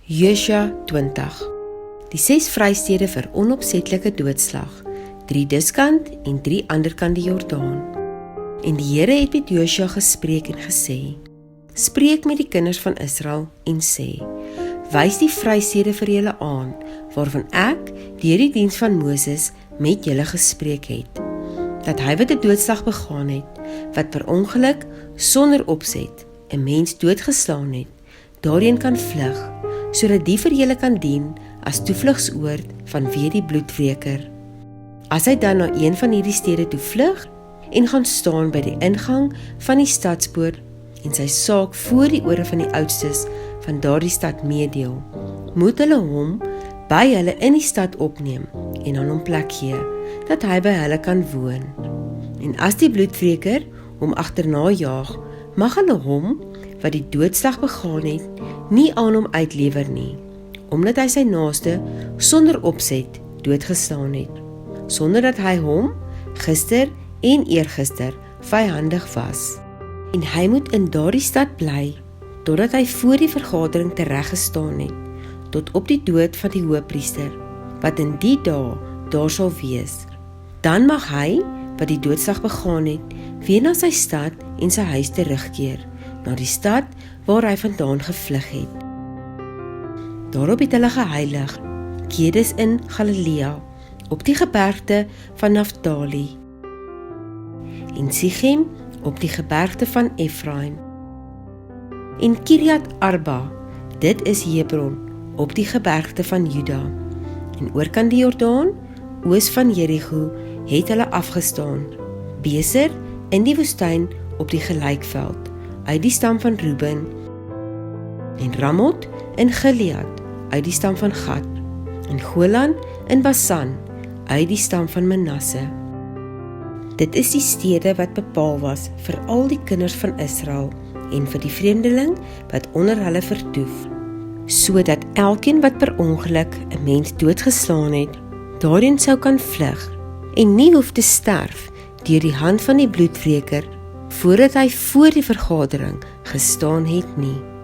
Josua 20. Die 6 vrystede vir onopsetlike doodslag, 3 diskant en 3 anderkant die Jordaan. En die Here het met Josua gespreek en gesê: Spreek met die kinders van Israel en sê: Wys die vrystede vir julle aan, waarvan ek deur die diens van Moses met julle gespreek het, dat hy wat 'n doodslag begaan het, wat per ongeluk sonder opset 'n mens doodgeslaan het, daarheen kan vlug, sodat die vir julle kan dien as toevlugsoord vanweë die bloedwreker. As hy dan na een van hierdie stede toe vlug en gaan staan by die ingang van die stadspoort en sy saak voor die ore van die oudstes van daardie stad meedeel, moet hulle hom by hulle in die stad opneem en aan hom plek gee, dat hy by hulle kan woon. En as die bloedwreker hom agterna jaag, mag hulle hom, wat die doodslag begaan het, nie aan hom uitlewer nie, omdat hy sy naaste sonder opset doodgeslaan het, sonder dat hy hom gister en eergister vyhandig was. En hy moet in daardie stad bly, totdat hy voor die vergadering tereggestaan het, tot op die dood van die hoëpriester, wat in die dae daar sal wees. Dan mag hy, wat die doodslag begaan het, weer na sy stad en sy huis terugkeer, na die stad waar hy vandaan gevlug het. Daarop het hulle geheilig, Kedes in Galilea, op die gebergte van Naftali, en Sichem op die gebergte van Efraim, en Kiriat Arba, dit is Hebron, op die gebergte van Juda, en oorkant die Jordaan, oos van Jericho, het hulle afgestaan, Beser in die woestyn op die gelykveld, uit die stam van Ruben, en Ramot in Gilead, uit die stam van Gad, en Golan in Basan, uit die stam van Manasse. Dit is die stede wat bepaal was vir al die kinders van Israel, en vir die vreemdeling wat onder hulle vertoef, sodat elkeen wat per ongeluk 'n mens doodgeslaan het, daarin sou kan vlug, en nie hoef te sterf deur die hand van die bloedwreker, voordat hy voor die vergadering gestaan het nie.